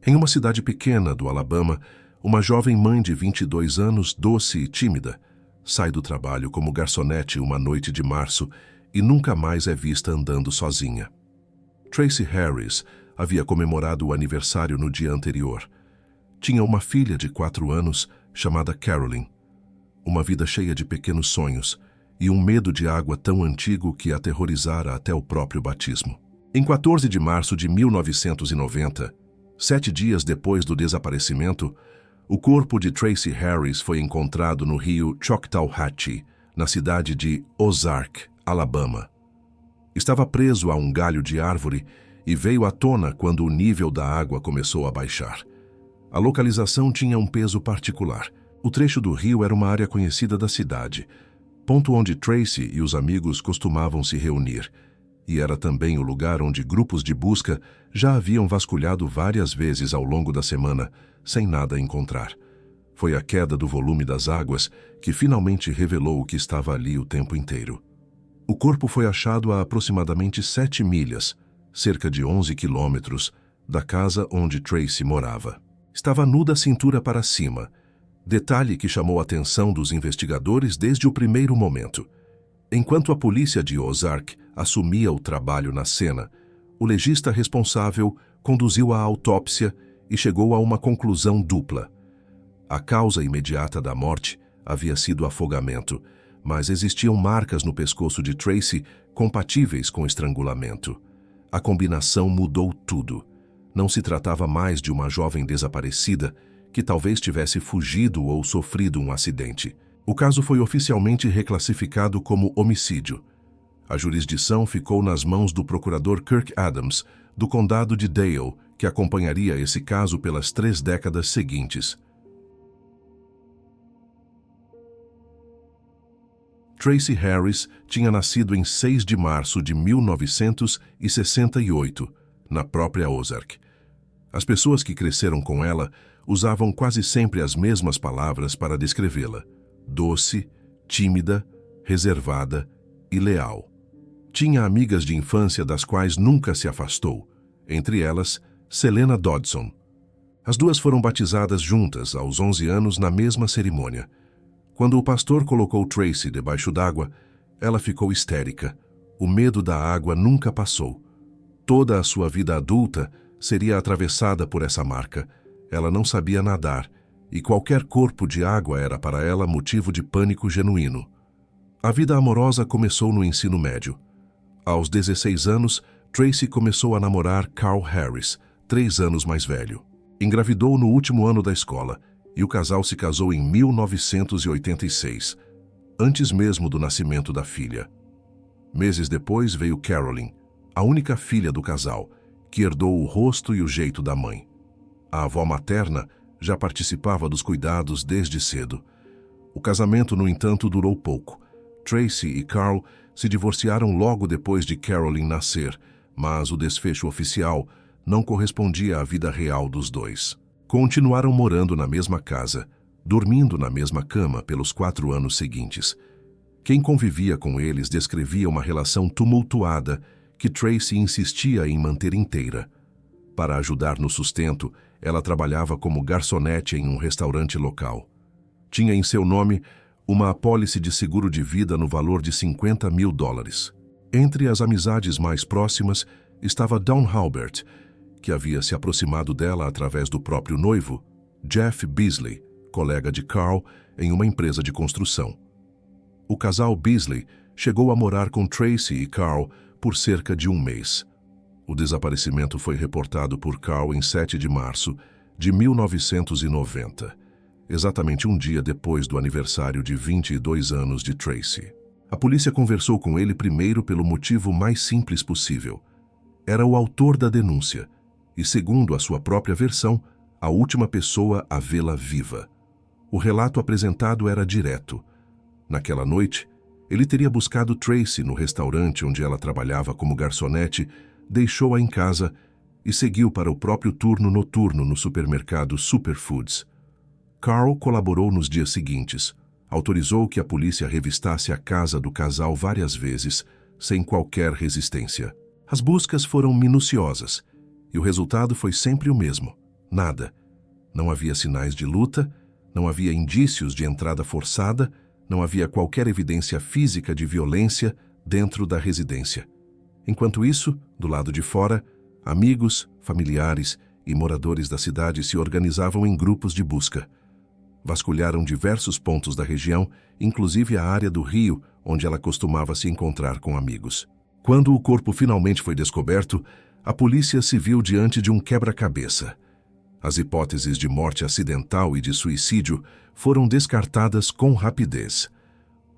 Em uma cidade pequena do Alabama, uma jovem mãe de 22 anos, doce e tímida, sai do trabalho como garçonete uma noite de março e nunca mais é vista andando sozinha. Tracy Harris havia comemorado o aniversário no dia anterior. Tinha uma filha de 4 anos chamada Carolyn. Uma vida cheia de pequenos sonhos e um medo de água tão antigo que aterrorizara até o próprio batismo. Em 14 de março de 1990, 7 dias depois do desaparecimento, o corpo de Tracy Harris foi encontrado no rio Choctawhatchee, na cidade de Ozark, Alabama. Estava preso a um galho de árvore e veio à tona quando o nível da água começou a baixar. A localização tinha um peso particular. O trecho do rio era uma área conhecida da cidade, ponto onde Tracy e os amigos costumavam se reunir, e era também o lugar onde grupos de busca já haviam vasculhado várias vezes ao longo da semana, sem nada encontrar. Foi a queda do volume das águas que finalmente revelou o que estava ali o tempo inteiro. O corpo foi achado a aproximadamente 7 milhas, cerca de 11 quilômetros, da casa onde Tracy morava. Estava nu da cintura para cima, detalhe que chamou a atenção dos investigadores desde o primeiro momento. Enquanto a polícia de Ozark assumia o trabalho na cena, o legista responsável conduziu a autópsia e chegou a uma conclusão dupla. A causa imediata da morte havia sido afogamento, mas existiam marcas no pescoço de Tracy compatíveis com estrangulamento. A combinação mudou tudo. Não se tratava mais de uma jovem desaparecida que talvez tivesse fugido ou sofrido um acidente. O caso foi oficialmente reclassificado como homicídio. A jurisdição ficou nas mãos do procurador Kirk Adams, do condado de Dale, que acompanharia esse caso pelas 3 décadas seguintes. Tracy Harris tinha nascido em 6 de março de 1968, na própria Ozark. As pessoas que cresceram com ela usavam quase sempre as mesmas palavras para descrevê-la: doce, tímida, reservada e leal. Tinha amigas de infância das quais nunca se afastou, entre elas Selena Dodson. As duas foram batizadas juntas aos 11 anos na mesma cerimônia. Quando o pastor colocou Tracy debaixo d'água, ela ficou histérica. O medo da água nunca passou. Toda a sua vida adulta seria atravessada por essa marca. Ela não sabia nadar, e qualquer corpo de água era para ela motivo de pânico genuíno. A vida amorosa começou no ensino médio. Aos 16 anos, Tracy começou a namorar Carl Harris, 3 anos mais velho. Engravidou no último ano da escola, e o casal se casou em 1986, antes mesmo do nascimento da filha. Meses depois veio Carolyn, a única filha do casal, que herdou o rosto e o jeito da mãe. A avó materna já participava dos cuidados desde cedo. O casamento, no entanto, durou pouco. Tracy e Carl se divorciaram logo depois de Carolyn nascer, mas o desfecho oficial não correspondia à vida real dos dois. Continuaram morando na mesma casa, dormindo na mesma cama pelos 4 anos seguintes. Quem convivia com eles descrevia uma relação tumultuada que Tracy insistia em manter inteira. Para ajudar no sustento, ela trabalhava como garçonete em um restaurante local. Tinha em seu nome uma apólice de seguro de vida no valor de $50 mil. Entre as amizades mais próximas estava Dawn Halbert, que havia se aproximado dela através do próprio noivo, Jeff Beasley, colega de Carl em uma empresa de construção. O casal Beasley chegou a morar com Tracy e Carl por cerca de 1 mês. O desaparecimento foi reportado por Carl em 7 de março de 1990, exatamente um dia depois do aniversário de 22 anos de Tracy. A polícia conversou com ele primeiro pelo motivo mais simples possível. Era o autor da denúncia e, segundo a sua própria versão, a última pessoa a vê-la viva. O relato apresentado era direto. Naquela noite, ele teria buscado Tracy no restaurante onde ela trabalhava como garçonete, deixou-a em casa e seguiu para o próprio turno noturno no supermercado Superfoods. Carl colaborou nos dias seguintes. Autorizou que a polícia revistasse a casa do casal várias vezes, sem qualquer resistência. As buscas foram minuciosas, e o resultado foi sempre o mesmo: Nada. Não havia sinais de luta, não havia indícios de entrada forçada, não havia qualquer evidência física de violência dentro da residência. Enquanto isso, do lado de fora, amigos, familiares e moradores da cidade se organizavam em grupos de busca. Vasculharam diversos pontos da região, inclusive a área do rio onde ela costumava se encontrar com amigos. Quando o corpo finalmente foi descoberto, a polícia se viu diante de um quebra-cabeça. As hipóteses de morte acidental e de suicídio foram descartadas com rapidez.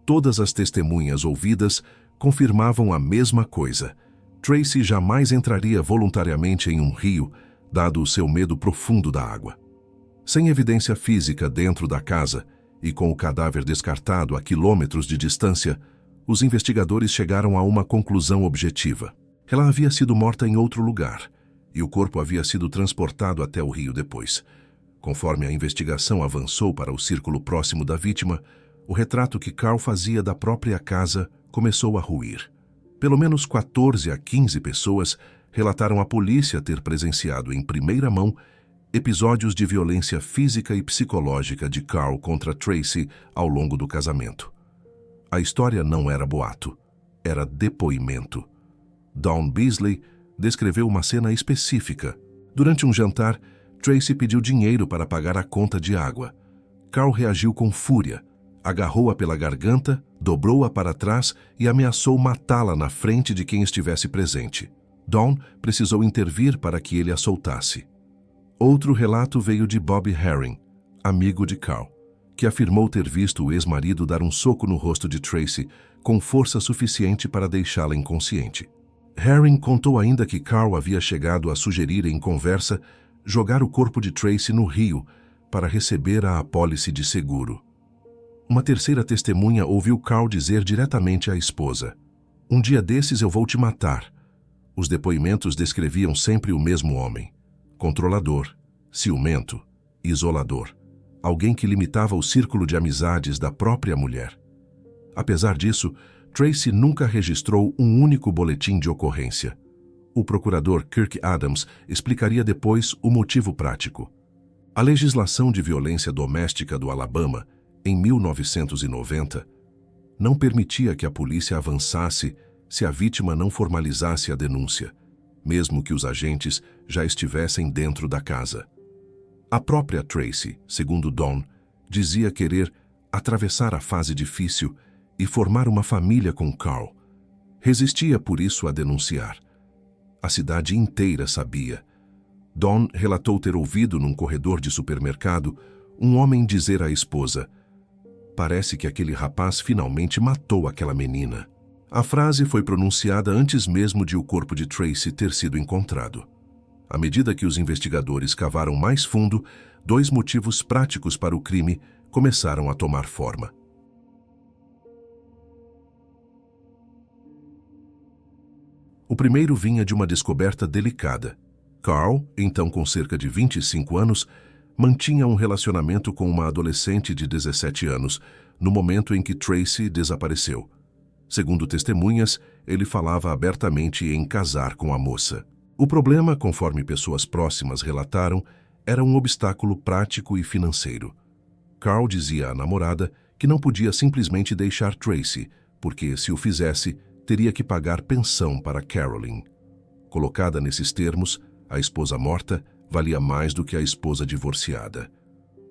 Todas as testemunhas ouvidas confirmavam a mesma coisa. Tracy jamais entraria voluntariamente em um rio, dado o seu medo profundo da água. Sem evidência física dentro da casa e com o cadáver descartado a quilômetros de distância, os investigadores chegaram a uma conclusão objetiva. Ela havia sido morta em outro lugar, e o corpo havia sido transportado até o rio depois. Conforme a investigação avançou para o círculo próximo da vítima, o retrato que Carl fazia da própria casa começou a ruir. Pelo menos 14 a 15 pessoas relataram à polícia ter presenciado em primeira mão episódios de violência física e psicológica de Carl contra Tracy ao longo do casamento. A história não era boato, era depoimento. Dawn Beasley descreveu uma cena específica. Durante um jantar, Tracy pediu dinheiro para pagar a conta de água. Carl reagiu com fúria, agarrou-a pela garganta, dobrou-a para trás e ameaçou matá-la na frente de quem estivesse presente. Dawn precisou intervir para que ele a soltasse. Outro relato veio de Bob Herring, amigo de Carl, que afirmou ter visto o ex-marido dar um soco no rosto de Tracy com força suficiente para deixá-la inconsciente. Herring contou ainda que Carl havia chegado a sugerir em conversa jogar o corpo de Tracy no rio para receber a apólice de seguro. Uma terceira testemunha ouviu Carl dizer diretamente à esposa: "Um dia desses eu vou te matar." Os depoimentos descreviam sempre o mesmo homem: controlador, ciumento, isolador, alguém que limitava o círculo de amizades da própria mulher. Apesar disso, Tracy nunca registrou um único boletim de ocorrência. O procurador Kirk Adams explicaria depois o motivo prático. A legislação de violência doméstica do Alabama, em 1990, não permitia que a polícia avançasse se a vítima não formalizasse a denúncia, mesmo que os agentes já estivessem dentro da casa. A própria Tracy, segundo Dawn, dizia querer atravessar a fase difícil e formar uma família com Carl. Resistia por isso a denunciar. A cidade inteira sabia. Dawn relatou ter ouvido num corredor de supermercado um homem dizer à esposa: "Parece que aquele rapaz finalmente matou aquela menina." A frase foi pronunciada antes mesmo de o corpo de Tracy ter sido encontrado. À medida que os investigadores cavaram mais fundo, dois motivos práticos para o crime começaram a tomar forma. O primeiro vinha de uma descoberta delicada. Carl, então com cerca de 25 anos, mantinha um relacionamento com uma adolescente de 17 anos, no momento em que Tracy desapareceu. Segundo testemunhas, ele falava abertamente em casar com a moça. O problema, conforme pessoas próximas relataram, era um obstáculo prático e financeiro. Carl dizia à namorada que não podia simplesmente deixar Tracy, porque, se o fizesse, teria que pagar pensão para Carolyn. Colocada nesses termos, a esposa morta valia mais do que a esposa divorciada.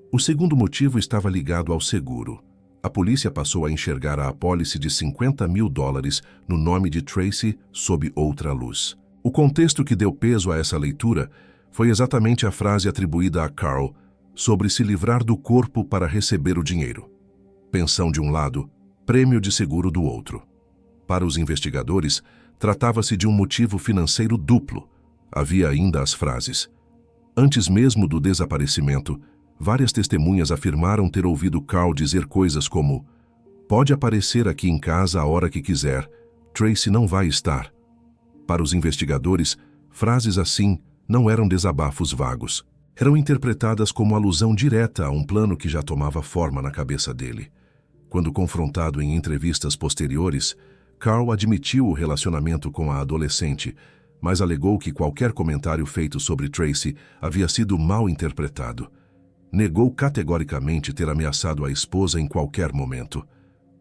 O segundo motivo estava ligado ao seguro. A polícia passou a enxergar a apólice de $50 mil no nome de Tracy sob outra luz. O contexto que deu peso a essa leitura foi exatamente a frase atribuída a Carl sobre se livrar do corpo para receber o dinheiro. Pensão de um lado, prêmio de seguro do outro. Para os investigadores, tratava-se de um motivo financeiro duplo. Havia ainda as frases: "Antes mesmo do desaparecimento, várias testemunhas afirmaram ter ouvido Carl dizer coisas como: 'Pode aparecer aqui em casa a hora que quiser, Tracy não vai estar.'" Para os investigadores, frases assim não eram desabafos vagos. Eram interpretadas como alusão direta a um plano que já tomava forma na cabeça dele. Quando confrontado em entrevistas posteriores, Carl admitiu o relacionamento com a adolescente, mas alegou que qualquer comentário feito sobre Tracy havia sido mal interpretado. Negou categoricamente ter ameaçado a esposa em qualquer momento.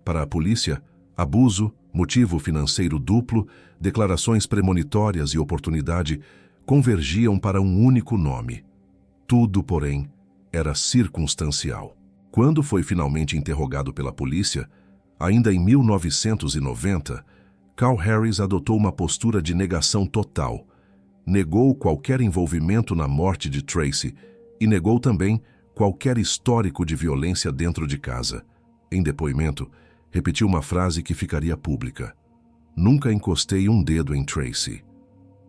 Para a polícia, abuso, motivo financeiro duplo, declarações premonitórias e oportunidade convergiam para um único nome. Tudo, porém, era circunstancial. Quando foi finalmente interrogado pela polícia, ainda em 1990, Carl Harris adotou uma postura de negação total. Negou qualquer envolvimento na morte de Tracy e negou também qualquer histórico de violência dentro de casa. Em depoimento, repetiu uma frase que ficaria pública: "Nunca encostei um dedo em Tracy."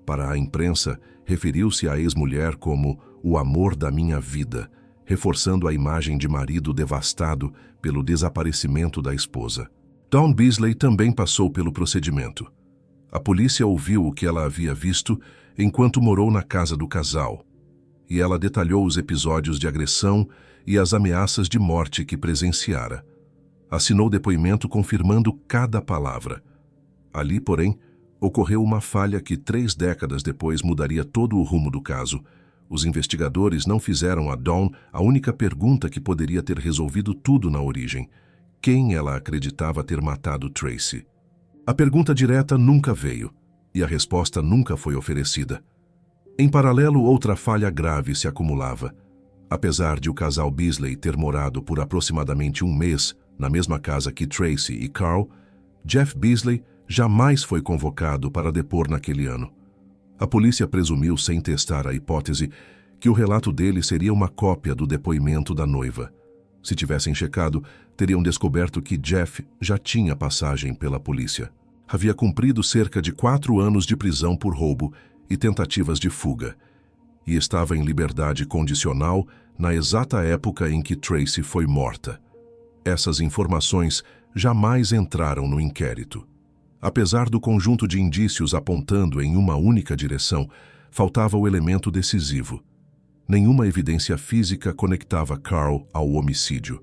Para a imprensa, referiu-se à ex-mulher como o amor da minha vida, reforçando a imagem de marido devastado pelo desaparecimento da esposa. Dawn Beasley também passou pelo procedimento. A polícia ouviu o que ela havia visto enquanto morou na casa do casal, e ela detalhou os episódios de agressão e as ameaças de morte que presenciara. Assinou depoimento confirmando cada palavra. Ali, porém, ocorreu uma falha que 3 décadas depois mudaria todo o rumo do caso. Os investigadores não fizeram a Dawn a única pergunta que poderia ter resolvido tudo na origem: quem ela acreditava ter matado Tracy? A pergunta direta nunca veio, e a resposta nunca foi oferecida. Em paralelo, outra falha grave se acumulava. Apesar de o casal Beasley ter morado por aproximadamente um mês na mesma casa que Tracy e Carl, Jeff Beasley jamais foi convocado para depor naquele ano. A polícia presumiu, sem testar a hipótese, que o relato dele seria uma cópia do depoimento da noiva. Se tivessem checado, teriam descoberto que Jeff já tinha passagem pela polícia. Havia cumprido cerca de 4 anos de prisão por roubo e tentativas de fuga, e estava em liberdade condicional na exata época em que Tracy foi morta. Essas informações jamais entraram no inquérito. Apesar do conjunto de indícios apontando em uma única direção, faltava o elemento decisivo. Nenhuma evidência física conectava Carl ao homicídio.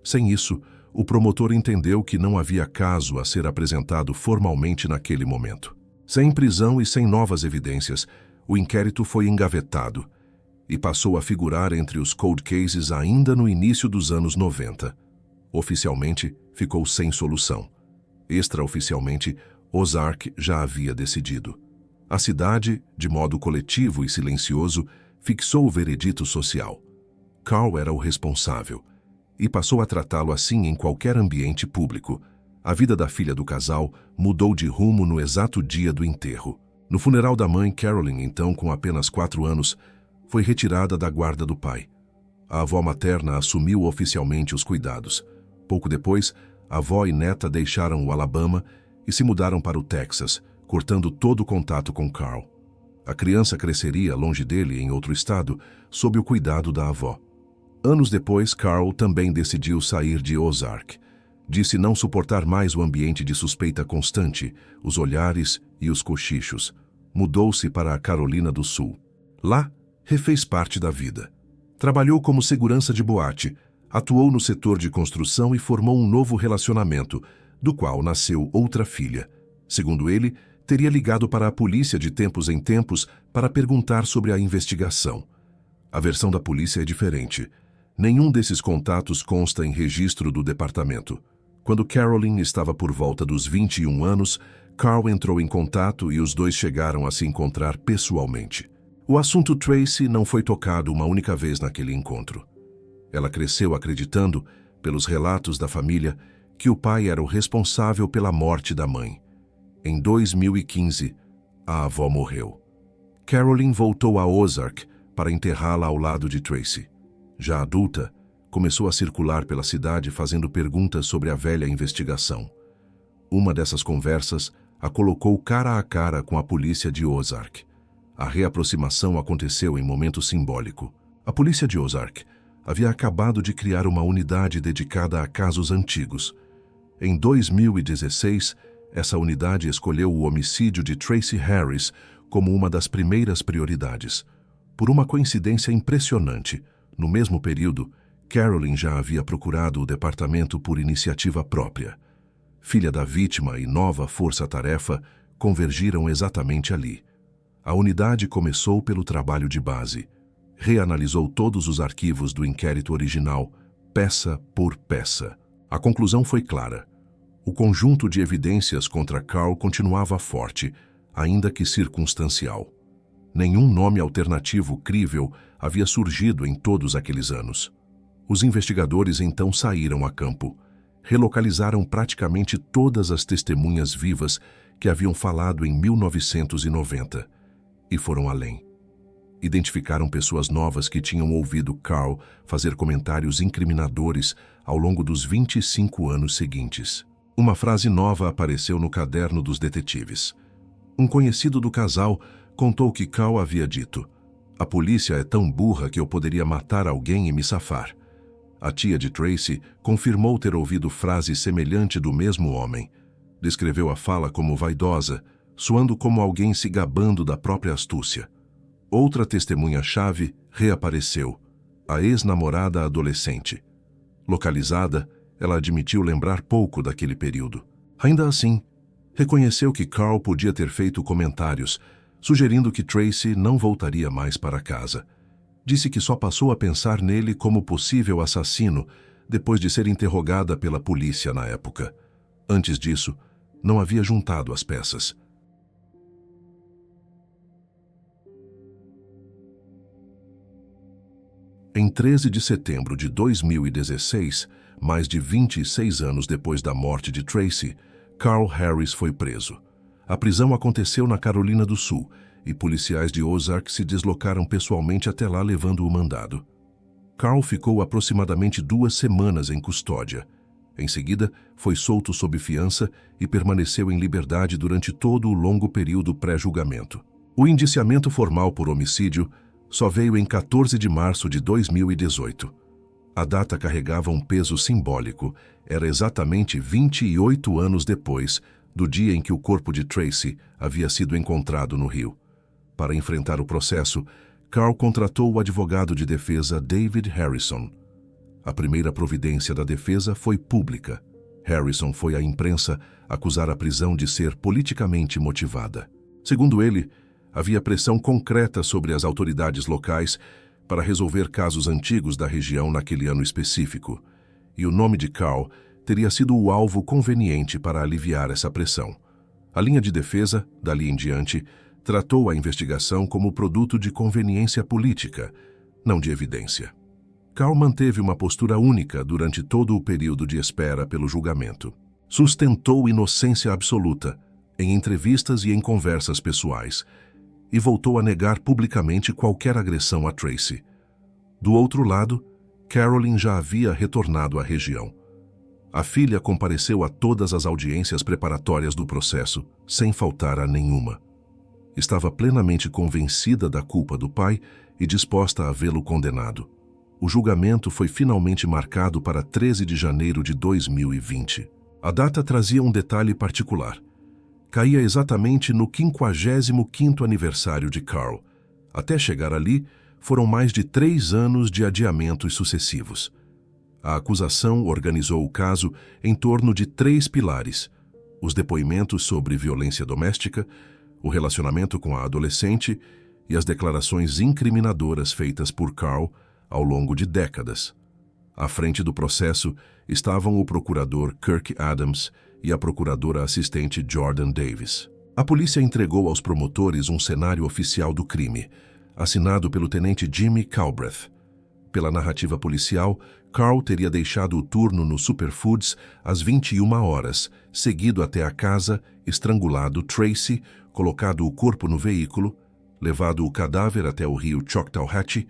Sem isso, o promotor entendeu que não havia caso a ser apresentado formalmente naquele momento. Sem prisão e sem novas evidências, o inquérito foi engavetado e passou a figurar entre os cold cases ainda no início dos anos 90. Oficialmente, ficou sem solução. Extraoficialmente, Ozark já havia decidido. A cidade, de modo coletivo e silencioso, fixou o veredito social. Carl era o responsável, e passou a tratá-lo assim em qualquer ambiente público. A vida da filha do casal mudou de rumo no exato dia do enterro. No funeral da mãe, Carolyn, então com apenas 4 anos, foi retirada da guarda do pai. A avó materna assumiu oficialmente os cuidados. Pouco depois, a avó e neta deixaram o Alabama e se mudaram para o Texas, cortando todo o contato com Carl. A criança cresceria longe dele em outro estado, sob o cuidado da avó. Anos depois, Carl também decidiu sair de Ozark. Disse não suportar mais o ambiente de suspeita constante, os olhares e os cochichos. Mudou-se para a Carolina do Sul. Lá, refez parte da vida. Trabalhou como segurança de boate, atuou no setor de construção e formou um novo relacionamento, do qual nasceu outra filha. Segundo ele, teria ligado para a polícia de tempos em tempos para perguntar sobre a investigação. A versão da polícia é diferente. Nenhum desses contatos consta em registro do departamento. Quando Carolyn estava por volta dos 21 anos, Carl entrou em contato e os dois chegaram a se encontrar pessoalmente. O assunto Tracy não foi tocado uma única vez naquele encontro. Ela cresceu acreditando, pelos relatos da família, que o pai era o responsável pela morte da mãe. Em 2015, a avó morreu. Carolyn voltou a Ozark para enterrá-la ao lado de Tracy. Já adulta, começou a circular pela cidade fazendo perguntas sobre a velha investigação. Uma dessas conversas a colocou cara a cara com a polícia de Ozark. A reaproximação aconteceu em momento simbólico. A polícia de Ozark havia acabado de criar uma unidade dedicada a casos antigos. Em 2016, essa unidade escolheu o homicídio de Tracy Harris como uma das primeiras prioridades. Por uma coincidência impressionante, no mesmo período, Carolyn já havia procurado o departamento por iniciativa própria. Filha da vítima e nova força-tarefa convergiram exatamente ali. A unidade começou pelo trabalho de base. Reanalisou todos os arquivos do inquérito original, peça por peça. A conclusão foi clara. O conjunto de evidências contra Carl continuava forte, ainda que circunstancial. Nenhum nome alternativo crível havia surgido em todos aqueles anos. Os investigadores então saíram a campo. Relocalizaram praticamente todas as testemunhas vivas que haviam falado em 1990 e foram além. Identificaram pessoas novas que tinham ouvido Carl fazer comentários incriminadores ao longo dos 25 anos seguintes. Uma frase nova apareceu no caderno dos detetives. Um conhecido do casal contou que Carl havia dito: "A polícia é tão burra que eu poderia matar alguém e me safar." A tia de Tracy confirmou ter ouvido frase semelhante do mesmo homem. Descreveu a fala como vaidosa, soando como alguém se gabando da própria astúcia. Outra testemunha-chave reapareceu, a ex-namorada adolescente. Localizada, ela admitiu lembrar pouco daquele período. Ainda assim, reconheceu que Carl podia ter feito comentários, sugerindo que Tracy não voltaria mais para casa. Disse que só passou a pensar nele como possível assassino depois de ser interrogada pela polícia na época. Antes disso, não havia juntado as peças. Em 13 de setembro de 2016, mais de 26 anos depois da morte de Tracy, Carl Harris foi preso. A prisão aconteceu na Carolina do Sul e policiais de Ozark se deslocaram pessoalmente até lá levando o mandado. Carl ficou aproximadamente 2 semanas em custódia. Em seguida, foi solto sob fiança e permaneceu em liberdade durante todo o longo período pré-julgamento. O indiciamento formal por homicídio só veio em 14 de março de 2018. A data carregava um peso simbólico. Era exatamente 28 anos depois do dia em que o corpo de Tracy havia sido encontrado no rio. Para enfrentar o processo, Carl contratou o advogado de defesa David Harrison. A primeira providência da defesa foi pública. Harrison foi à imprensa acusar a prisão de ser politicamente motivada. Segundo ele, havia pressão concreta sobre as autoridades locais para resolver casos antigos da região naquele ano específico, e o nome de Carl teria sido o alvo conveniente para aliviar essa pressão. A linha de defesa, dali em diante, tratou a investigação como produto de conveniência política, não de evidência. Carl manteve uma postura única durante todo o período de espera pelo julgamento. Sustentou inocência absoluta, em entrevistas e em conversas pessoais, e voltou a negar publicamente qualquer agressão a Tracy. Do outro lado, Carolyn já havia retornado à região. A filha compareceu a todas as audiências preparatórias do processo, sem faltar a nenhuma. Estava plenamente convencida da culpa do pai e disposta a vê-lo condenado. O julgamento foi finalmente marcado para 13 de janeiro de 2020. A data trazia um detalhe particular. Caía exatamente no 55º aniversário de Carl. Até chegar ali, foram mais de 3 anos de adiamentos sucessivos. A acusação organizou o caso em torno de 3 pilares: os depoimentos sobre violência doméstica, o relacionamento com a adolescente e as declarações incriminadoras feitas por Carl ao longo de décadas. À frente do processo estavam o procurador Kirk Adams e a procuradora assistente Jordan Davis. A polícia entregou aos promotores um cenário oficial do crime, assinado pelo tenente Jimmy Calbreth. Pela narrativa policial, Carl teria deixado o turno no Superfoods às 21 horas, seguido até a casa, estrangulado Tracy, colocado o corpo no veículo, levado o cadáver até o rio Choctawhatchee,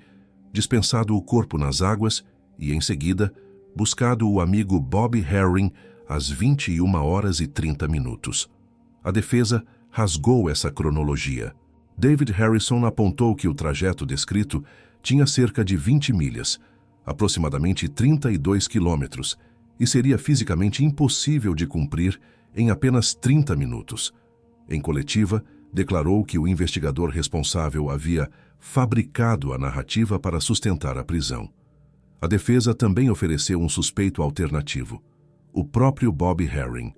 dispensado o corpo nas águas e, em seguida, buscado o amigo Bobby Herring às 21h30. A defesa rasgou essa cronologia. David Harrison apontou que o trajeto descrito tinha cerca de 20 milhas, aproximadamente 32 quilômetros, e seria fisicamente impossível de cumprir em apenas 30 minutos. Em coletiva, declarou que o investigador responsável havia fabricado a narrativa para sustentar a prisão. A defesa também ofereceu um suspeito alternativo: o próprio Bobby Herring.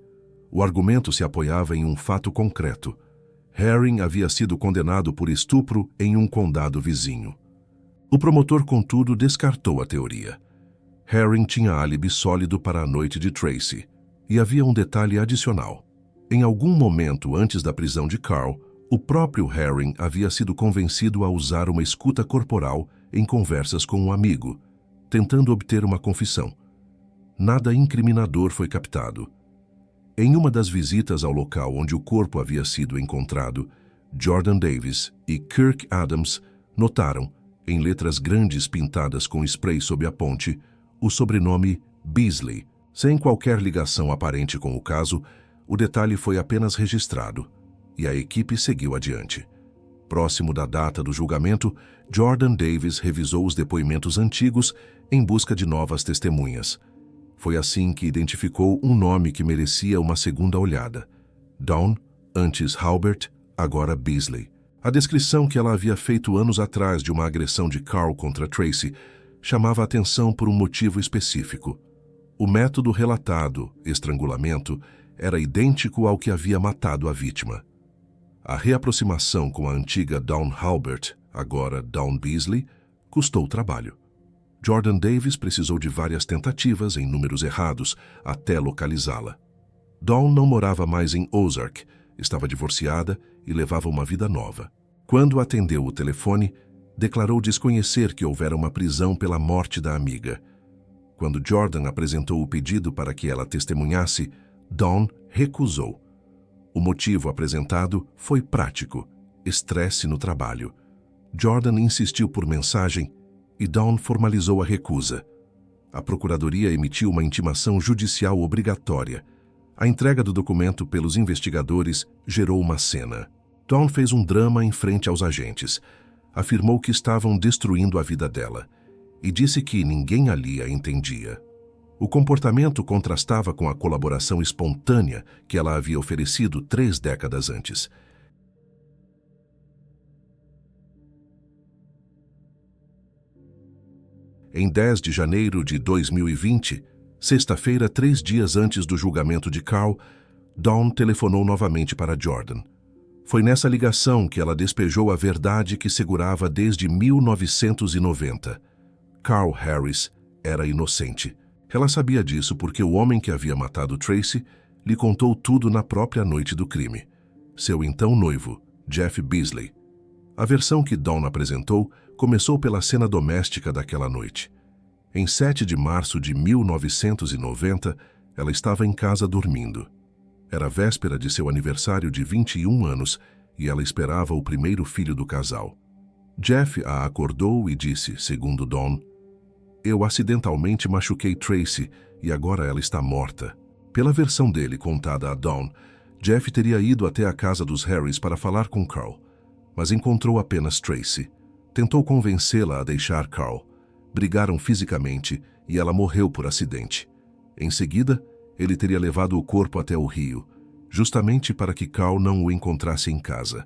O argumento se apoiava em um fato concreto. Herring havia sido condenado por estupro em um condado vizinho. O promotor, contudo, descartou a teoria. Herring tinha álibi sólido para a noite de Tracy. E havia um detalhe adicional. Em algum momento antes da prisão de Carl, o próprio Herring havia sido convencido a usar uma escuta corporal em conversas com um amigo, tentando obter uma confissão. Nada incriminador foi captado. Em uma das visitas ao local onde o corpo havia sido encontrado, Jordan Davis e Kirk Adams notaram, em letras grandes pintadas com spray sob a ponte, o sobrenome Beasley. Sem qualquer ligação aparente com o caso, o detalhe foi apenas registrado, e a equipe seguiu adiante. Próximo da data do julgamento, Jordan Davis revisou os depoimentos antigos em busca de novas testemunhas. Foi assim que identificou um nome que merecia uma segunda olhada. Dawn, antes Halbert, agora Beasley. A descrição que ela havia feito anos atrás de uma agressão de Carl contra Tracy chamava a atenção por um motivo específico. O método relatado, estrangulamento, era idêntico ao que havia matado a vítima. A reaproximação com a antiga Dawn Halbert, agora Dawn Beasley, custou trabalho. Jordan Davis precisou de várias tentativas em números errados até localizá-la. Dawn não morava mais em Ozark, estava divorciada e levava uma vida nova. Quando atendeu o telefone, declarou desconhecer que houvera uma prisão pela morte da amiga. Quando Jordan apresentou o pedido para que ela testemunhasse, Dawn recusou. O motivo apresentado foi prático: estresse no trabalho. Jordan insistiu por mensagem e Dawn formalizou a recusa. A Procuradoria emitiu uma intimação judicial obrigatória. A entrega do documento pelos investigadores gerou uma cena. Dawn fez um drama em frente aos agentes. Afirmou que estavam destruindo a vida dela e disse que ninguém ali a entendia. O comportamento contrastava com a colaboração espontânea que ela havia oferecido 3 décadas antes. Em 10 de janeiro de 2020, sexta-feira, 3 dias antes do julgamento de Carl, Dawn telefonou novamente para Jordan. Foi nessa ligação que ela despejou a verdade que segurava desde 1990. Carl Harris era inocente. Ela sabia disso porque o homem que havia matado Tracy lhe contou tudo na própria noite do crime. Seu então noivo, Jeff Beasley. A versão que Dawn apresentou começou pela cena doméstica daquela noite. Em 7 de março de 1990, ela estava em casa dormindo. Era véspera de seu aniversário de 21 anos e ela esperava o primeiro filho do casal. Jeff a acordou e disse, segundo Dawn, "Eu acidentalmente machuquei Tracy e agora ela está morta." Pela versão dele contada a Dawn, Jeff teria ido até a casa dos Harris para falar com Carl, mas encontrou apenas Tracy. Tentou convencê-la a deixar Carl. Brigaram fisicamente e ela morreu por acidente. Em seguida, ele teria levado o corpo até o rio, justamente para que Carl não o encontrasse em casa.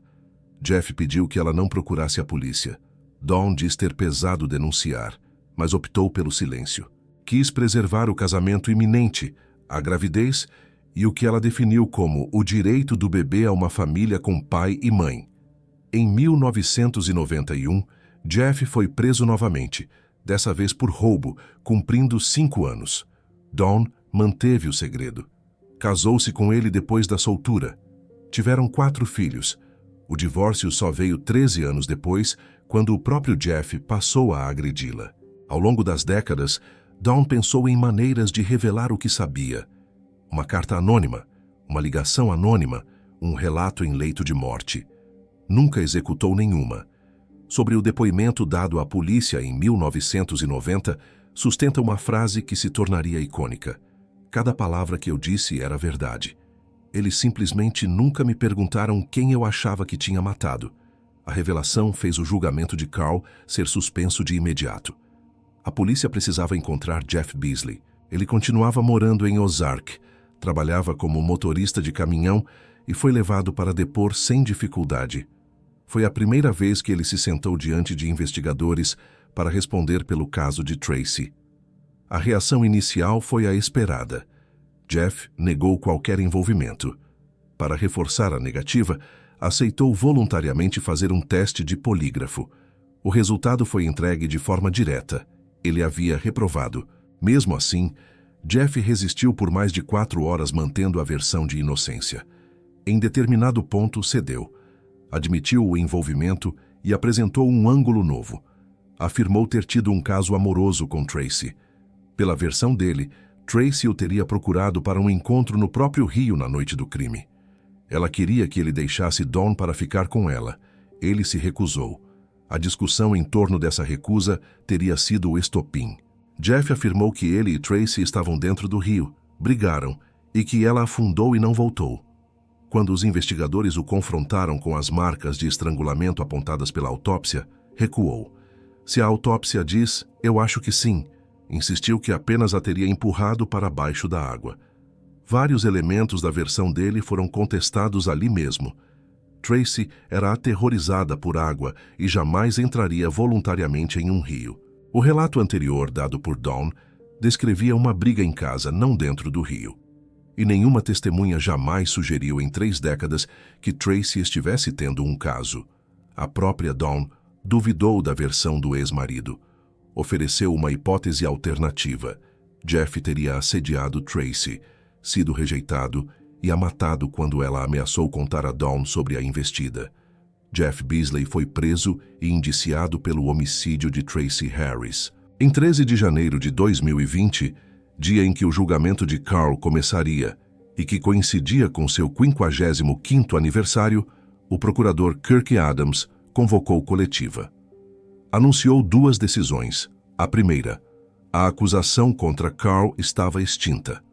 Jeff pediu que ela não procurasse a polícia. Dawn diz ter pesado denunciar, mas optou pelo silêncio. Quis preservar o casamento iminente, a gravidez e o que ela definiu como o direito do bebê a uma família com pai e mãe. Em 1991, Jeff foi preso novamente, dessa vez por roubo, cumprindo 5 anos. Dawn manteve o segredo. Casou-se com ele depois da soltura. Tiveram 4 filhos. O divórcio só veio 13 anos depois, quando o próprio Jeff passou a agredi-la. Ao longo das décadas, Dawn pensou em maneiras de revelar o que sabia. Uma carta anônima, uma ligação anônima, um relato em leito de morte. Nunca executou nenhuma. Sobre o depoimento dado à polícia em 1990, sustenta uma frase que se tornaria icônica. Cada palavra que eu disse era verdade. Eles simplesmente nunca me perguntaram quem eu achava que tinha matado. A revelação fez o julgamento de Carl ser suspenso de imediato. A polícia precisava encontrar Jeff Beasley. Ele continuava morando em Ozark, trabalhava como motorista de caminhão e foi levado para depor sem dificuldade. Foi a primeira vez que ele se sentou diante de investigadores para responder pelo caso de Tracy. A reação inicial foi a esperada. Jeff negou qualquer envolvimento. Para reforçar a negativa, aceitou voluntariamente fazer um teste de polígrafo. O resultado foi entregue de forma direta. Ele havia reprovado. Mesmo assim, Jeff resistiu por mais de 4 horas mantendo a versão de inocência. Em determinado ponto, cedeu. Admitiu o envolvimento e apresentou um ângulo novo. Afirmou ter tido um caso amoroso com Tracy. Pela versão dele, Tracy o teria procurado para um encontro no próprio Rio na noite do crime. Ela queria que ele deixasse Dawn para ficar com ela. Ele se recusou. A discussão em torno dessa recusa teria sido o estopim. Jeff afirmou que ele e Tracy estavam dentro do rio, brigaram, e que ela afundou e não voltou. Quando os investigadores o confrontaram com as marcas de estrangulamento apontadas pela autópsia, recuou. Se a autópsia diz, eu acho que sim. Insistiu que apenas a teria empurrado para baixo da água. Vários elementos da versão dele foram contestados ali mesmo. Tracy era aterrorizada por água e jamais entraria voluntariamente em um rio. O relato anterior dado por Dawn descrevia uma briga em casa, não dentro do rio. E nenhuma testemunha jamais sugeriu em 3 décadas que Tracy estivesse tendo um caso. A própria Dawn duvidou da versão do ex-marido. Ofereceu uma hipótese alternativa. Jeff teria assediado Tracy, sido rejeitado e a matado quando ela ameaçou contar a Dawn sobre a investida. Jeff Beasley foi preso e indiciado pelo homicídio de Tracy Harris. Em 13 de janeiro de 2020, dia em que o julgamento de Carl começaria e que coincidia com seu 55º aniversário, o procurador Kirk Adams convocou coletiva. Anunciou 2 decisões. A primeira, a acusação contra Carl estava extinta.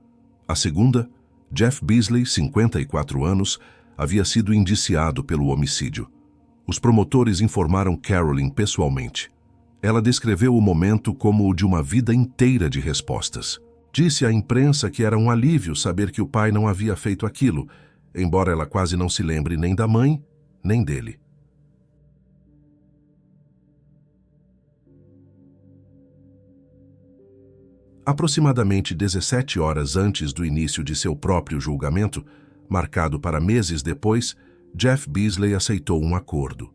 A segunda, Jeff Beasley, 54 anos, havia sido indiciado pelo homicídio. Os promotores informaram Carolyn pessoalmente. Ela descreveu o momento como o de uma vida inteira de respostas. Disse à imprensa que era um alívio saber que o pai não havia feito aquilo, embora ela quase não se lembre nem da mãe, nem dele. Aproximadamente 17 horas antes do início de seu próprio julgamento, marcado para meses depois, Jeff Beasley aceitou um acordo.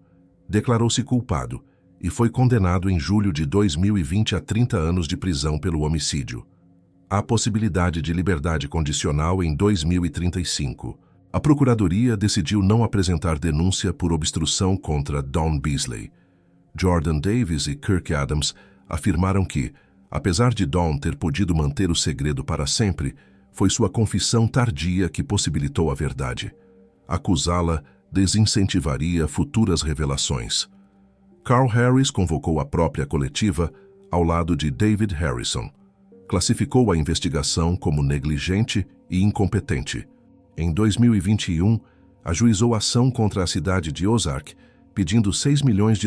Declarou-se culpado e foi condenado em julho de 2020 a 30 anos de prisão pelo homicídio. Há possibilidade de liberdade condicional em 2035. A Procuradoria decidiu não apresentar denúncia por obstrução contra Dawn Beasley. Jordan Davis e Kirk Adams afirmaram que, apesar de Dawn ter podido manter o segredo para sempre, foi sua confissão tardia que possibilitou a verdade. Acusá-la desincentivaria futuras revelações. Carl Harris convocou a própria coletiva ao lado de David Harrison. Classificou a investigação como negligente e incompetente. Em 2021, ajuizou ação contra a cidade de Ozark, pedindo $6 milhões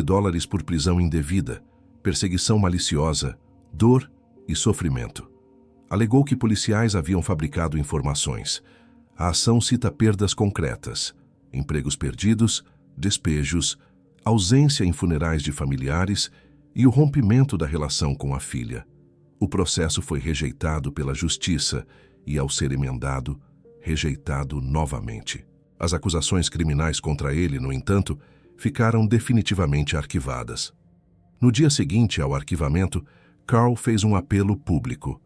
por prisão indevida, perseguição maliciosa, dor e sofrimento. Alegou que policiais haviam fabricado informações. A ação cita perdas concretas, empregos perdidos, despejos, ausência em funerais de familiares e o rompimento da relação com a filha. O processo foi rejeitado pela Justiça e, ao ser emendado, rejeitado novamente. As acusações criminais contra ele, no entanto, ficaram definitivamente arquivadas. No dia seguinte ao arquivamento, Carl fez um apelo público.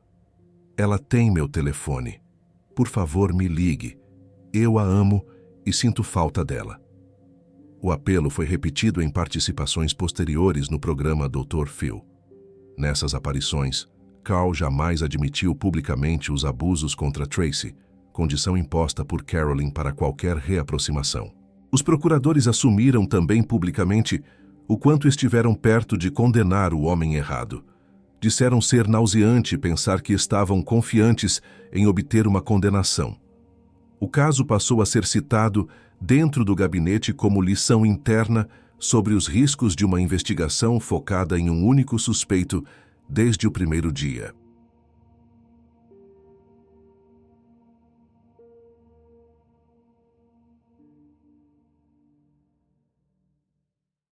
Ela tem meu telefone. Por favor, me ligue. Eu a amo e sinto falta dela. O apelo foi repetido em participações posteriores no programa Dr. Phil. Nessas aparições, Carl jamais admitiu publicamente os abusos contra Tracy, condição imposta por Carolyn para qualquer reaproximação. Os procuradores assumiram também publicamente o quanto estiveram perto de condenar o homem errado. Disseram ser nauseante pensar que estavam confiantes em obter uma condenação. O caso passou a ser citado dentro do gabinete como lição interna sobre os riscos de uma investigação focada em um único suspeito desde o primeiro dia.